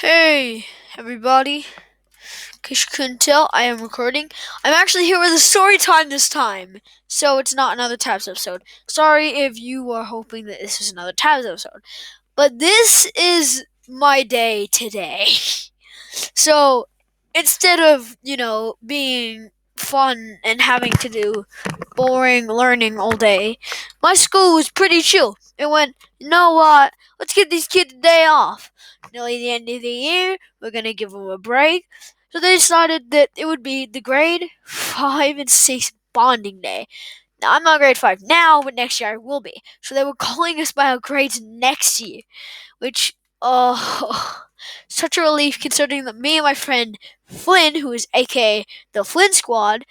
Hey, everybody. In case you couldn't tell, I am recording. I'm actually here with a story time this time, so it's not another Tabs episode. Sorry if you were hoping that this was another Tabs episode, but this is my day today. So instead of, being fun and having to do boring learning all day, my school was pretty chill. It went, you know what? Let's give these kids a day off. Nearly the end of the year, we're gonna give them a break. So they decided that it would be the grade 5 and 6 bonding day. Now, I'm not grade 5 now, but next year I will be. So they were calling us by our grades next year, which, oh, such a relief considering that me and my friend Flynn, who is aka the Flynn Squad,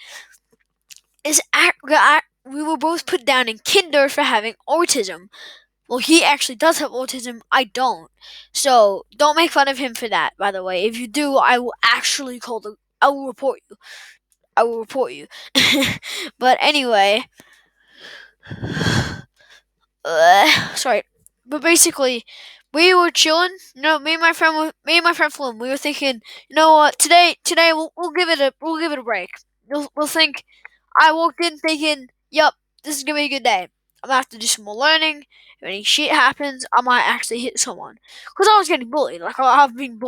we were both put down in kinder for having autism. Well, he actually does have autism. I don't. So don't make fun of him for that. By the way, if you do, I will actually call the. I will report you. I will report you. But anyway, sorry. But basically, we were chilling. Me and my friend Flynn. We were thinking, you know what? Today we'll give it a break. We'll think. I walked in thinking, yup, this is gonna be a good day. I'm gonna have to do some more learning. If any shit happens, I might actually hit someone. Because I was getting bullied. Like, I've been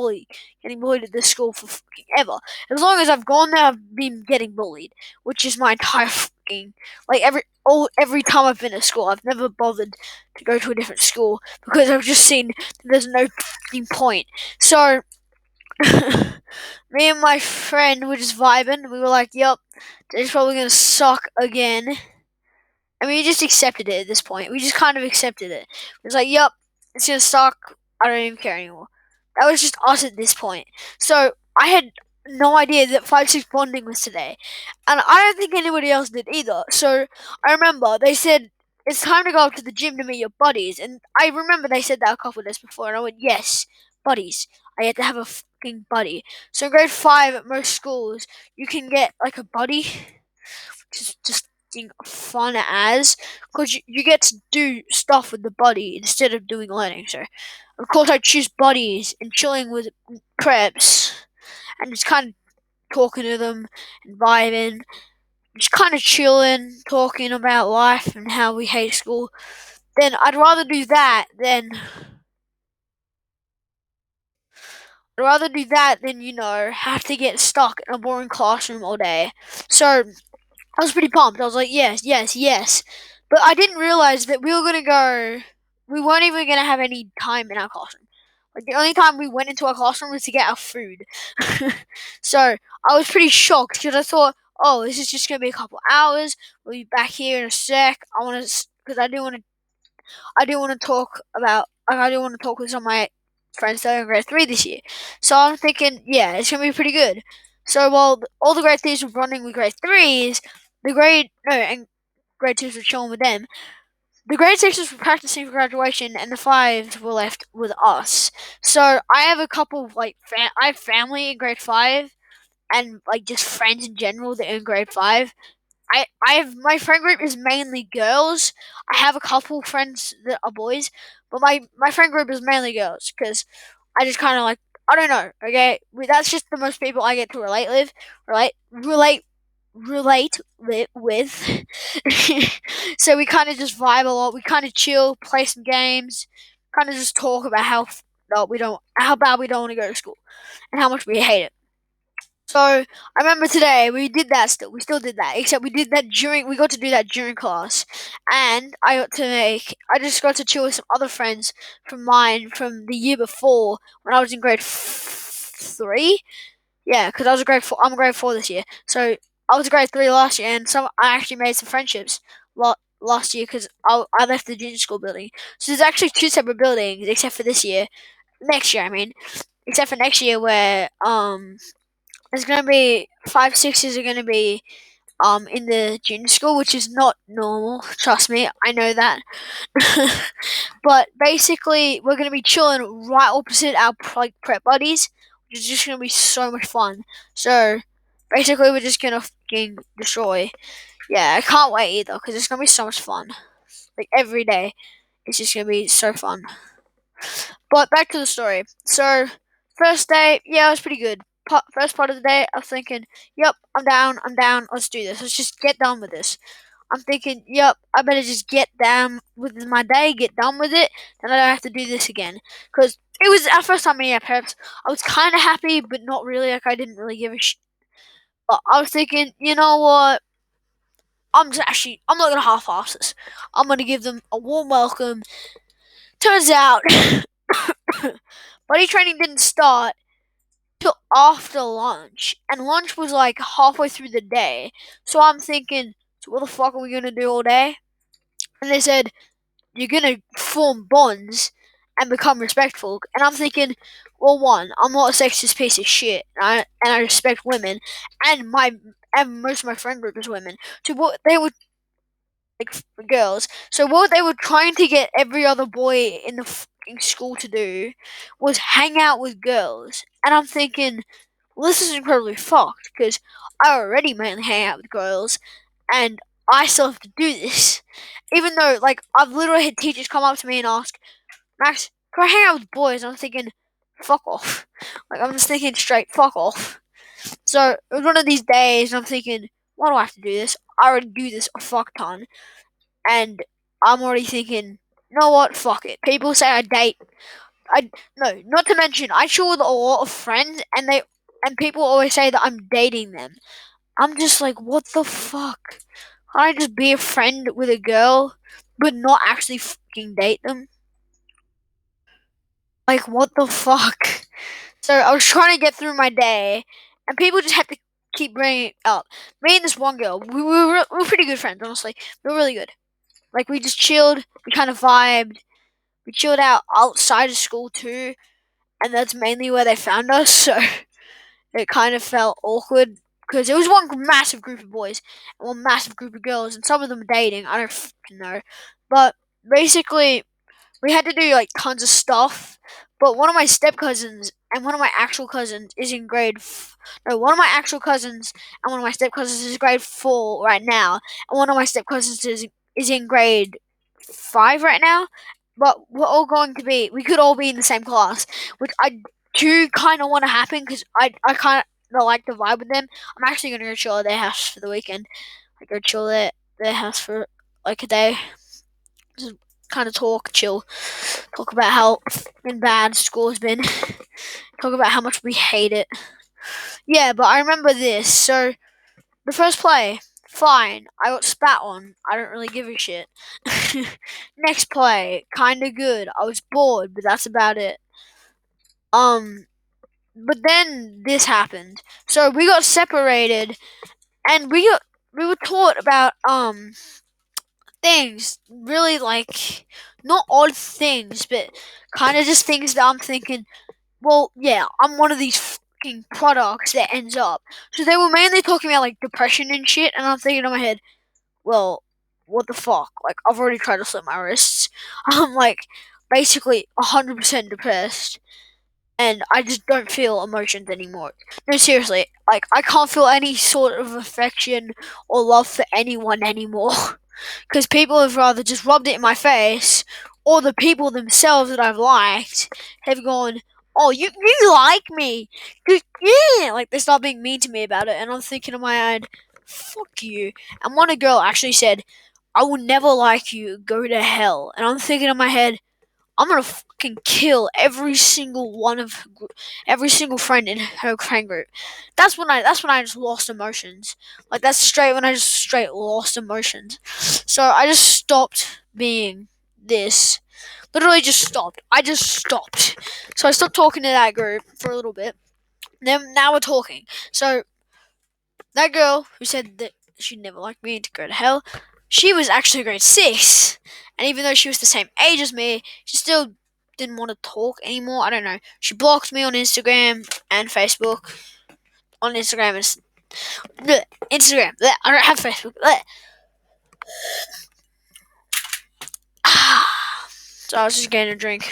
getting bullied at this school for fucking ever. As long as I've gone there, I've been getting bullied. Which is my entire fucking. Like, every time I've been to school, I've never bothered to go to a different school. Because I've just seen there's no fucking point. So, me and my friend were just vibing. We were like, yup, today's probably gonna suck again. I mean, we just accepted it at this point. We just kind of accepted it. It was like, yup, it's gonna suck. I don't even care anymore. That was just us at this point. So I had no idea that 5-6 bonding was today. And I don't think anybody else did either. So I remember they said, it's time to go up to the gym to meet your buddies. And I remember they said that a couple of days before. And I went, yes, buddies. I had to have a fucking buddy. So in grade 5 at most schools, you can get like a buddy, which is just fun as, because you get to do stuff with the buddy instead of doing learning. So, of course, I choose buddies and chilling with preps and just kind of talking to them and vibing, just kind of chilling, talking about life and how we hate school. Then I'd rather do that than have to get stuck in a boring classroom all day. So I was pretty pumped. I was like, yes, yes, yes. But I didn't realize that we were gonna go. We weren't even gonna have any time in our classroom. Like, the only time we went into our classroom was to get our food. So I was pretty shocked because I thought, oh, this is just gonna be a couple hours. We'll be back here in a sec. Because I do want to talk about. I do want to talk with some of my friends that are in grade 3 this year. So I'm thinking, yeah, it's gonna be pretty good. So while all the grade 3s were running with grade 3s, and grade 2s were chilling with them. The grade 6s were practicing for graduation, and the 5s were left with us. So I have a couple of, I have family in grade 5, and like just friends in general that are in grade 5. I have my friend group is mainly girls. I have a couple friends that are boys, but my friend group is mainly girls because I just kind of like, I don't know. Okay, that's just the most people I get to relate with. So we kind of just vibe a lot. We kind of chill, play some games, kind of just talk about how bad we don't want to go to school, and how much we hate it. So I remember today we did that still. We still did that, except we got to do that during class, and I just got to chill with some other friends from mine from the year before when I was in grade 3. Yeah, because I was a grade 4. I'm a grade 4 this year, so I was a grade 3 last year, and I actually made some friendships last year because I left the junior school building. So there's actually two separate buildings, except for this year. Next year, I mean, except for next year where there's gonna be 5-6s are gonna be in the junior school, which is not normal. Trust me, I know that. But basically, we're gonna be chilling right opposite our prep buddies, which is just gonna be so much fun. So basically, we're just gonna fucking destroy. Yeah, I can't wait either because it's gonna be so much fun. Like every day, it's just gonna be so fun. But back to the story. So First day, yeah, it was pretty good. First part of the day, I was thinking, yep, I'm down, let's do this. Let's just get done with this. I'm thinking, yep, I better just get down with my day, get done with it, then I don't have to do this again. Because it was our first time meeting our parents. I was kind of happy, but not really. Like, I didn't really give a shit. But I was thinking, you know what? I'm not going to half ass this. I'm going to give them a warm welcome. Turns out, buddy training didn't start till after lunch, and lunch was like halfway through the day. So I'm thinking, so what the fuck are we going to do all day? And they said, you're gonna form bonds and become respectful. And I'm thinking, well, one, I'm not a sexist piece of shit, and I respect women, and most of my friend group is women. So what they would like girls. So what they were trying to get every other boy in the fucking school to do was hang out with girls. And I'm thinking, well, this is incredibly fucked because I already mainly hang out with girls, and I still have to do this. Even though, like, I've literally had teachers come up to me and ask, Max, can I hang out with boys? And I'm thinking, fuck off. Like, I'm just thinking straight, fuck off. So, it was one of these days, and I'm thinking, why do I have to do this? I already do this a fuck ton. And I'm already thinking, you know what? Fuck it. People say I date. No, not to mention, I chill with a lot of friends, and people always say that I'm dating them. I'm just like, what the fuck? Can't I just be a friend with a girl, but not actually fucking date them? Like, what the fuck? So I was trying to get through my day, and people just had to keep bringing it up. Me and this one girl, we were pretty good friends, honestly. We were really good. Like, we just chilled, we kind of vibed. We chilled out outside of school too, and that's mainly where they found us, so it kind of felt awkward. Because it was one massive group of boys and one massive group of girls, and some of them were dating. I don't fucking know. But basically, we had to do like tons of stuff. But one of my step cousins and one of my actual cousins is in no, one of my actual cousins and one of my step cousins is grade 4 right now, and one of my step cousins is in grade 5 right now. But we could all be in the same class, which I do kind of want to happen because I kind of like the vibe with them. I'm actually gonna go chill at their house for the weekend. I go chill at their house for like a day, just kind of chill, talk about how fucking bad school has been, talk about how much we hate it. Yeah, but I remember this. So the first play, fine. I got spat on. I don't really give a shit. Next play, kinda good. I was bored, but that's about it. Um, but then this happened. So we got separated, and we were taught about things really like not odd things, but kind of just things that I'm thinking. Well, yeah, I'm one of these fucking products that ends up. So they were mainly talking about like depression and shit, and I'm thinking in my head, well, what the fuck? Like, I've already tried to slit my wrists. I'm like basically 100% depressed, and I just don't feel emotions anymore. No, seriously, like, I can't feel any sort of affection or love for anyone anymore. Because people have rather just rubbed it in my face, or the people themselves that I've liked have gone, oh, you like me. Yeah. Like, they start being mean to me about it, and I'm thinking in my mind, fuck you. And one girl actually said, I will never like you, go to hell. And I'm thinking in my head, I'm gonna fucking kill every single friend in her friend group. That's when I just lost emotions. Like, that's straight when I just straight lost emotions. So I just stopped being this. Literally just stopped. I just stopped. So I stopped talking to that group for a little bit. Then now we're talking. So that girl who said that she'd never like me to go to hell, she was actually grade 6. And even though she was the same age as me, she still didn't want to talk anymore. I don't know. She blocked me on Instagram and Facebook. On Instagram and Instagram. I don't have Facebook. So I was just getting a drink.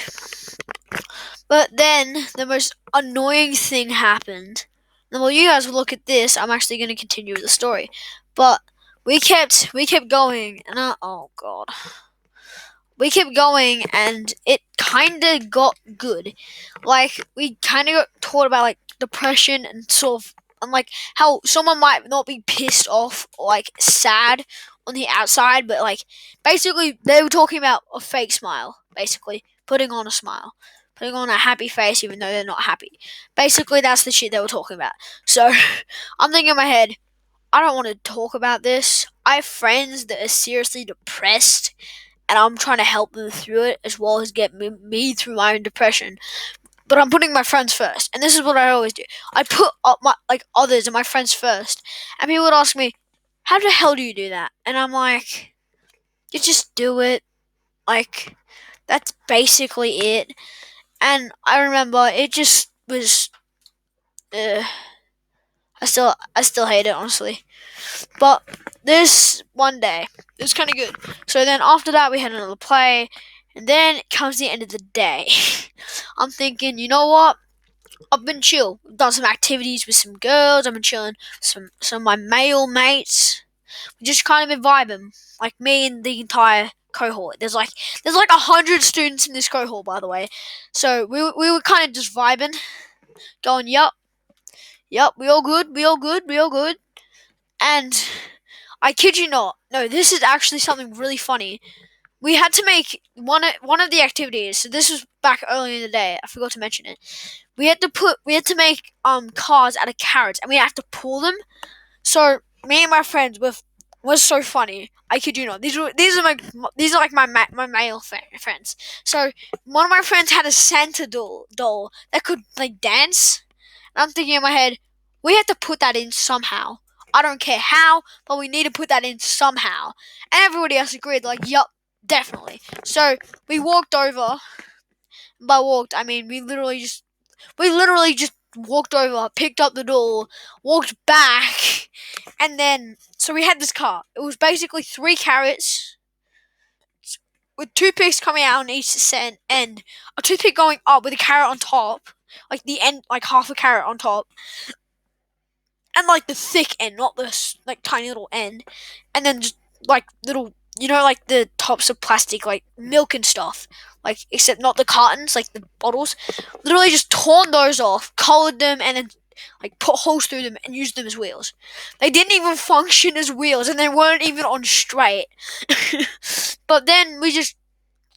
But then the most annoying thing happened. And while you guys will look at this, I'm actually going to continue with the story. But we kept going, and oh god. we kept going, and it kind of got good. Like, we kind of got taught about like depression and sort of, and like how someone might not be pissed off or like sad on the outside, but like basically they were talking about a fake smile, basically putting on a smile, putting on a happy face even though they're not happy. Basically, that's the shit they were talking about. So I'm thinking in my head, I don't want to talk about this. I have friends that are seriously depressed, and I'm trying to help them through it as well as get me through my own depression. But I'm putting my friends first, and this is what I always do. I put up my like others and my friends first, and people would ask me, "How the hell do you do that?" And I'm like, "You just do it." Like, that's basically it. And I remember it just was. Uh, I still hate it, honestly. But this one day, it was kind of good. So then after that, we had another play, and then it comes the end of the day. I'm thinking, you know what? I've been chill. I've done some activities with some girls. I've been chilling with some of my male mates. We just kind of been vibing, like me and the entire cohort. There's like 100 students in this cohort, by the way. So we were kind of just vibing, going, yup, we all good, we all good, we all good. And I kid you not, no, this is actually something really funny. We had to make one of the activities. So this was back earlier in the day. I forgot to mention it. We had to make cars out of carrots, and we had to pull them. So me and my friends was so funny. I kid you not. These are like my male friends. So one of my friends had a Santa doll that could like dance. And I'm thinking in my head, we have to put that in somehow. I don't care how, but we need to put that in somehow. And everybody else agreed, like, yup, definitely. So we walked over. By walked, I mean we literally just walked over, picked up the doll, walked back, and then so we had this car. It was basically three carrots with toothpicks coming out on each end, a toothpick going up with a carrot on top, like the end, like half a carrot on top, and like the thick end, not the like tiny little end, and then just like little, like the tops of plastic, like milk and stuff, like except not the cartons, like the bottles. Literally just torn those off, colored them, and then like put holes through them and used them as wheels. They didn't even function as wheels, and they weren't even on straight. But then we just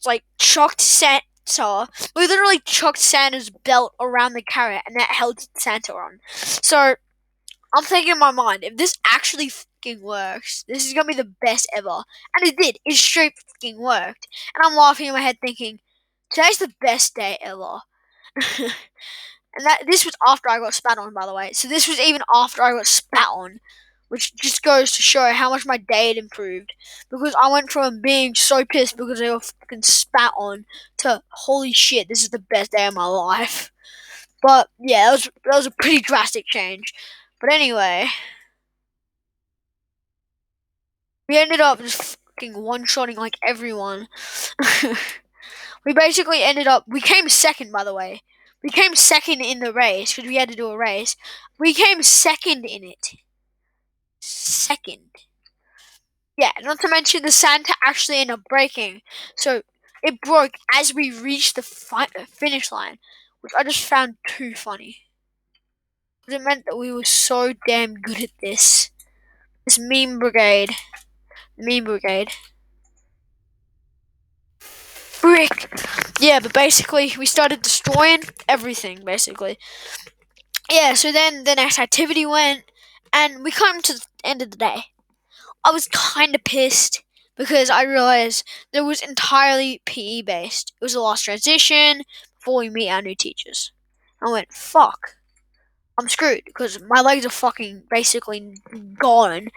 like chucked Santa. We literally chucked Santa's belt around the carrot, and that held Santa on. So I'm thinking in my mind, if this actually fucking works, this is gonna be the best ever. And it did. It straight fucking worked. And I'm laughing in my head thinking, today's the best day ever. And this was after I got spat on, by the way. So this was even after I got spat on, which just goes to show how much my day had improved. Because I went from being so pissed because I got fucking spat on to holy shit, this is the best day of my life. But yeah, that was a pretty drastic change. But anyway, we ended up just fucking one-shotting like everyone. We basically ended up. We came second, by the way. We came second in the race because we had to do a race. We came second in it. Second. Yeah, not to mention the Santa actually ended up breaking. So it broke as we reached the finish line, which I just found too funny. It meant that we were so damn good at this. This meme brigade. Meme brigade. Frick! Yeah, but basically, we started destroying everything, basically. Yeah, so then the next activity went, and we came to the end of the day. I was kind of pissed because I realized that it was entirely PE based. It was the last transition before we meet our new teachers. I went, fuck. I'm screwed because my legs are fucking basically gone.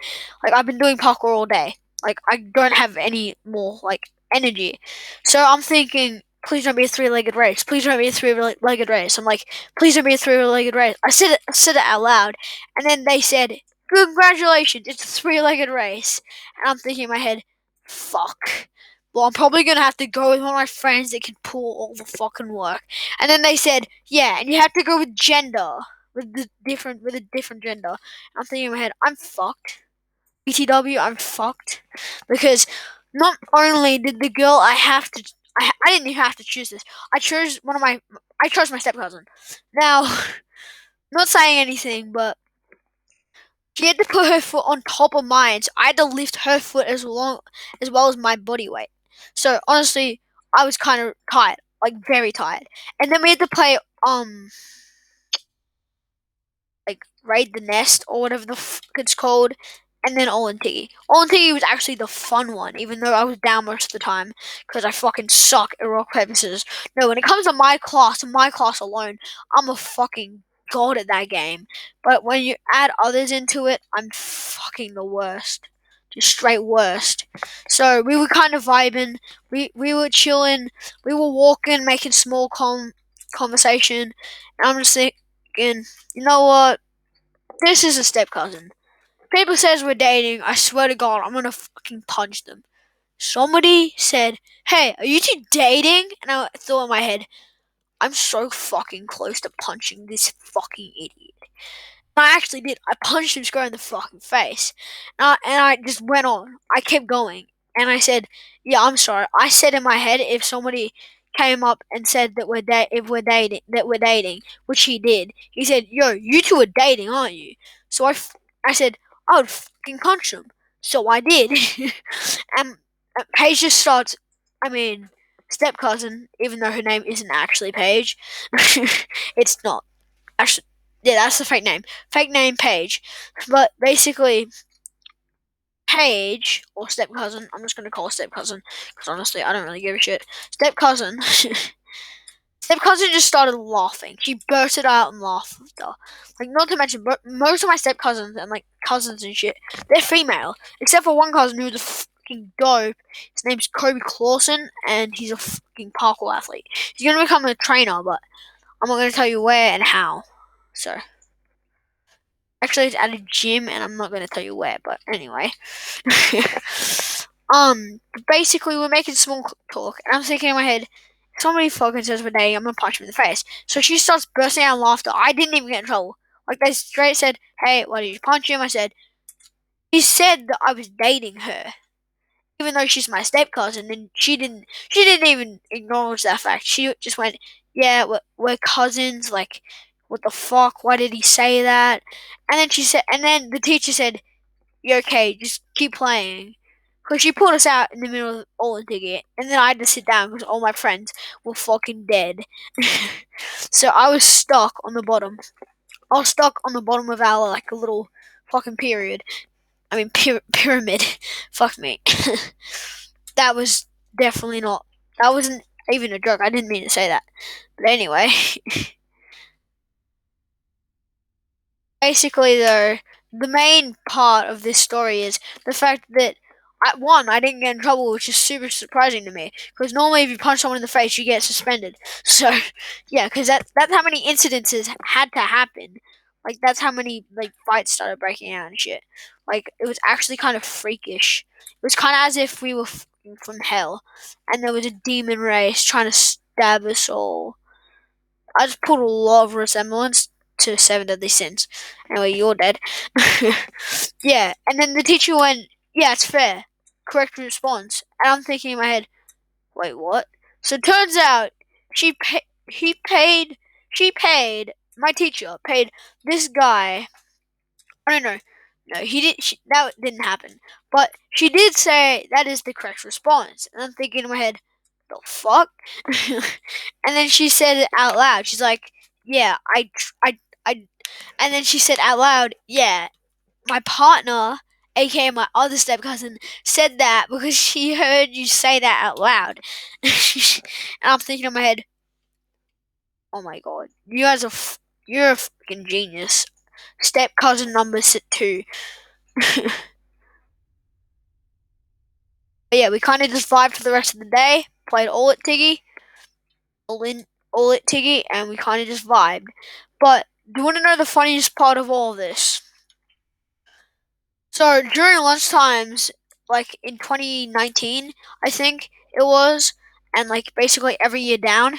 Like, I've been doing parkour all day. Like, I don't have any more, like, energy. So I'm thinking, please don't be a three-legged race. Please don't be a three-legged race. I'm like, please don't be a three-legged race. I said it out loud. And then they said, congratulations, it's a three-legged race. And I'm thinking in my head, fuck. Well, I'm probably going to have to go with one of my friends that can pull all the fucking work. And then they said, yeah, and you have to go with gender with a different gender. I'm thinking in my head, I'm fucked. BTW, I'm fucked because Not only did the girl I didn't even have to choose this. I chose my step cousin. Now, not saying anything, but she had to put her foot on top of mine, so I had to lift her foot as well as my body weight. So honestly, I was kind of tired, like very tired. And then we had to play like Raid the Nest or whatever the fuck it's called, and then Olentiggy. Olentiggy was actually the fun one, even though I was down most of the time because I fucking suck at rock paper scissors. No, when it comes to my class alone, I'm a fucking god at that game. But when you add others into it, I'm fucking the worst. Just straight worst. So we were kind of vibing. We were chilling. We were walking, making small conversation. And I'm just thinking, you know what? This is a step cousin. People says we're dating. I swear to God, I'm gonna fucking punch them. Somebody said, "Hey, are you two dating?" And I thought in my head, I'm so fucking close to punching this fucking idiot. I actually did. I punched him square in the fucking face. And I just went on. I kept going. And I said, yeah, I'm sorry. I said in my head, if somebody came up and said that if we're dating, which he did, he said, yo, you two are dating, aren't you? So I said, I would fucking punch him. So I did. and Paige just starts, I mean, step cousin, even though her name isn't actually Paige. It's not. Actually, yeah, that's the fake name. Fake name Paige. But basically, Paige, or step cousin, I'm just going to call her step cousin, because honestly, I don't really give a shit. Step cousin. Step cousin just started laughing. She bursted out in laughter. Like, not to mention, most of my step cousins and, like, cousins and shit, they're female. Except for one cousin who's a fucking dope. His name's Kobe Clausen, and he's a fucking parkour athlete. He's going to become a trainer, but I'm not going to tell you where and how. So. Actually, it's at a gym, and I'm not going to tell you where, but anyway. Basically, we're making small talk, and I'm thinking in my head, if somebody fucking says we're dating, I'm going to punch him in the face. So she starts bursting out in laughter. I didn't even get in trouble. Like, they straight said, hey, why did you punch him? I said, he said that I was dating her. Even though she's my step cousin, and she didn't even acknowledge that fact. She just went, yeah, we're cousins, like, what the fuck, why did he say that? And then the teacher said, you're okay, just keep playing. Because she pulled us out in the middle of all the ticket, and then I had to sit down because all my friends were fucking dead. So I was stuck on the bottom. I was stuck on the bottom of our, like, a little fucking period. I mean, pyramid. Fuck me. That was definitely not. That wasn't even a joke. I didn't mean to say that. But anyway, basically, though, the main part of this story is the fact that at one, I didn't get in trouble, which is super surprising to me. Because normally, if you punch someone in the face, you get suspended. So, yeah, because that's how many incidences had to happen. Like, that's how many, like, fights started breaking out and shit. Like, it was actually kind of freakish. It was kind of as if we were from hell, and there was a demon race trying to stab us all. I just put a lot of resemblance to Seven Deadly Sins. Anyway, you're dead. Yeah, and then the teacher went, yeah, it's fair. Correct response. And I'm thinking in my head, wait, what? So it turns out she paid, my teacher paid this guy, I don't know, no, that didn't happen. But she did say that is the correct response. And I'm thinking in my head, the fuck? And then she said it out loud. She's like, yeah, I, and then she said out loud, yeah, my partner, aka my other step cousin, said that because she heard you say that out loud. And I'm thinking in my head, oh my god, you guys are, you're a fucking genius. Step cousin number 2. But yeah, we kind of just vibed for the rest of the day, played all at Tiggy, all at Tiggy, and we kind of just vibed. But do you want to know the funniest part of all of this? So during lunch times, like in 2019, I think it was, and like basically every year down,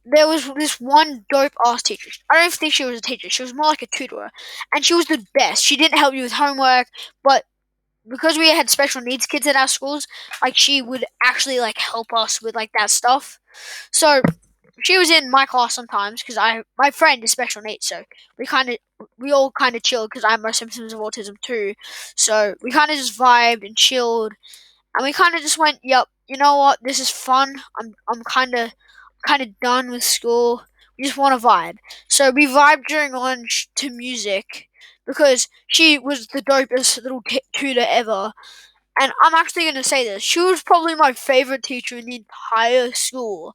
there was this one dope ass teacher. I don't even think she was a teacher. She was more like a tutor, and she was the best. She didn't help you with homework, but because we had special needs kids at our schools, like she would actually like help us with like that stuff. So she was in my class sometimes because my friend is special needs, so we all kind of chilled because I have my symptoms of autism too. So we kind of just vibed and chilled, and we kind of just went, "Yep, you know what? This is fun. I'm kind of done with school. We just want to vibe." So we vibed during lunch to music because she was the dopest little tutor ever. And I'm actually gonna say this: she was probably my favorite teacher in the entire school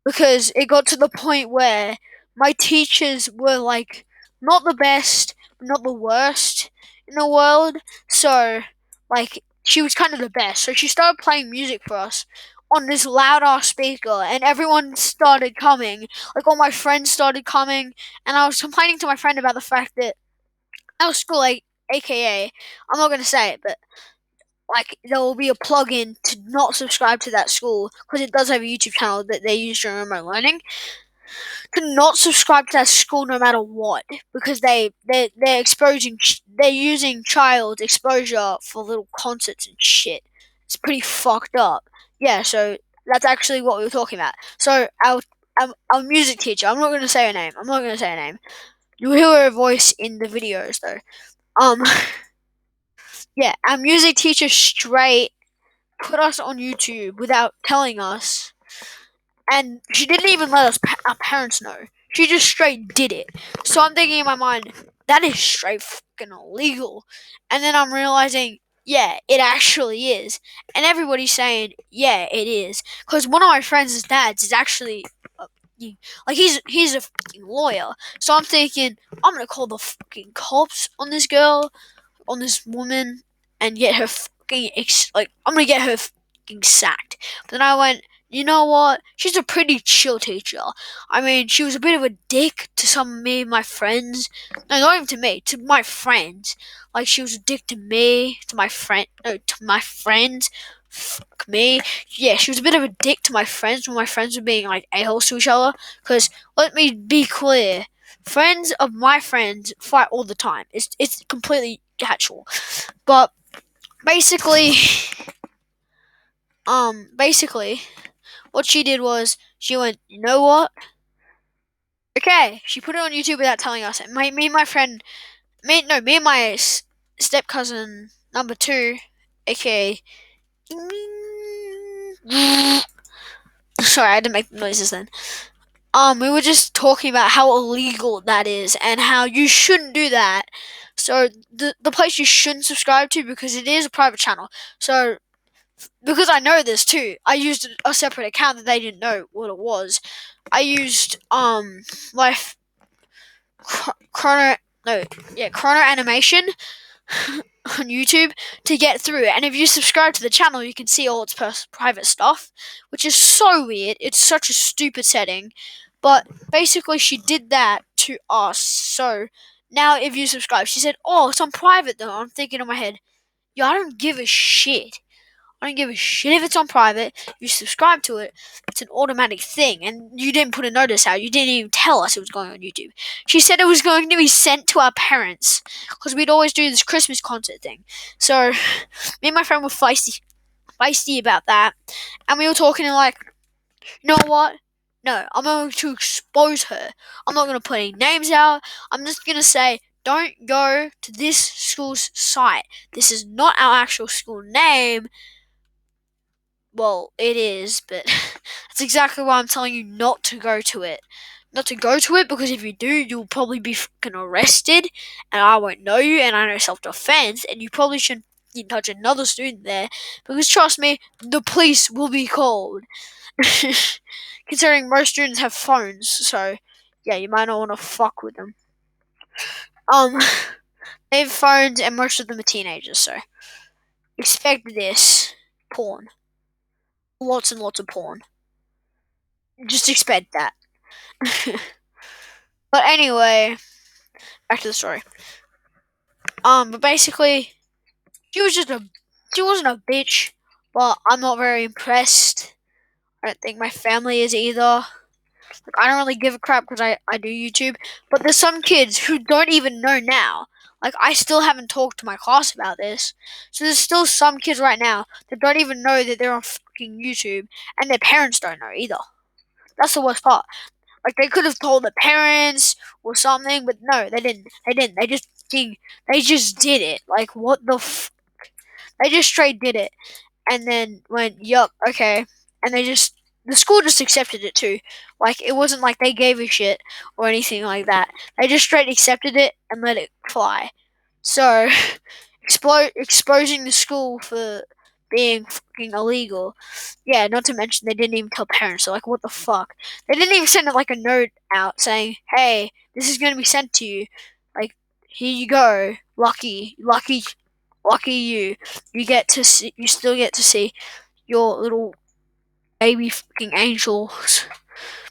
because it got to the point where my teachers were like not the best, not the worst in the world. So, like, she was kind of the best. So she started playing music for us on this loud ass speaker, and everyone started coming. Like, all my friends started coming, and I was complaining to my friend about the fact that our school, like, AKA, I'm not gonna say it, but like there will be a plugin to not subscribe to that school because it does have a YouTube channel that they use during remote learning to not subscribe to that school no matter what because they're exposing they're using child exposure for little concerts and shit. It's pretty fucked up. Yeah, so that's actually what we were talking about. So our music teacher, I'm not gonna say her name. I'm not gonna say her name. You'll hear her voice in the videos though. Um, yeah, our music teacher straight put us on YouTube without telling us, and she didn't even let us our parents know. She just straight did it. So I'm thinking in my mind, that is straight fucking illegal. And then I'm realizing, yeah, it actually is. And everybody's saying, yeah, it is. Because one of my friends' dads is actually, like, he's a fucking lawyer. So I'm thinking, I'm gonna call the fucking cops on this girl, on this woman, and get her fucking I'm gonna get her fucking sacked. But then I went, you know what? She's a pretty chill teacher. I mean, she was a bit of a dick to some of me and my friends. No, not even to me, to my friends. Like she was a dick to me, to my friend, no, to my friends. Fuck me. Yeah, she was a bit of a dick to my friends when my friends were being like a-holes to each other. Because let me be clear, friends of my friends fight all the time. It's completely casual. But basically, basically, what she did was she went, you know what? Okay, she put it on YouTube without telling us. And me and my friend, me and my step cousin number two, aka, sorry, I had to make noises then. We were just talking about how illegal that is and how you shouldn't do that. So the place you shouldn't subscribe to because it is a private channel. So because I know this too, I used a separate account that they didn't know what it was. I used life chrono no yeah chrono animation on YouTube to get through. And if you subscribe to the channel, you can see all its private stuff, which is so weird. It's such a stupid setting. But basically, she did that to us. So now, if you subscribe, she said, "Oh, it's on private though." I'm thinking in my head, "Yo, I don't give a shit. I don't give a shit if it's on private. You subscribe to it, it's an automatic thing. And you didn't put a notice out. You didn't even tell us it was going on YouTube." She said it was going to be sent to our parents because we'd always do this Christmas concert thing. So me and my friend were feisty about that, and we were talking and like, you know what? No, I'm going to expose her. I'm not going to put any names out. I'm just going to say, don't go to this school's site. This is not our actual school name. Well, it is, but that's exactly why I'm telling you not to go to it. Not to go to it because if you do, you'll probably be fucking arrested, and I won't know you, and I know self-defense, and you probably shouldn't touch another student there because trust me, the police will be called. Considering most students have phones, so yeah, you might not want to fuck with them. Um, they have phones, and most of them are teenagers, so expect this porn, lots and lots of porn. Just expect that. But anyway, back to the story. But basically, she was just a, she wasn't a bitch, but I'm not very impressed. I don't think my family is either. Like, I don't really give a crap because I do YouTube. But there's some kids who don't even know now. Like, I still haven't talked to my class about this. So there's still some kids right now that don't even know that they're on fucking YouTube, and their parents don't know either. That's the worst part. Like, they could have told their parents or something, but no, they didn't. They didn't. They just did it. Like, what the they just straight did it, and then went, "Yup, okay," and the school just accepted it too. Like, it wasn't like they gave a shit or anything like that. They just straight accepted it and let it fly. So, exposing the school for being fucking illegal. Yeah, not to mention they didn't even tell parents. So, like, what the fuck? They didn't even send like a note out saying, "Hey, this is going to be sent to you. Like, here you go. Lucky you. You still get to see your little baby fucking angels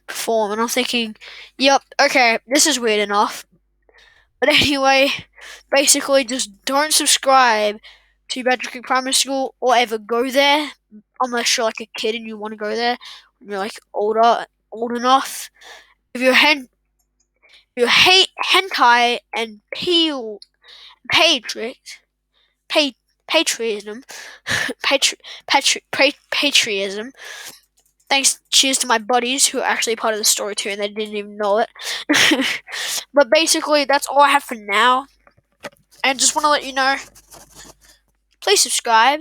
perform." And I'm thinking, yep, okay, this is weird enough. But anyway, basically, just don't subscribe to Badger Creek Primary School or ever go there unless you're like a kid and you want to go there when you're like old enough. If you hate hentai and patriot, pa- patriotism, patriotism. Thanks, cheers to my buddies who are actually part of the story too, and they didn't even know it. But basically, that's all I have for now. And just want to let you know, please subscribe.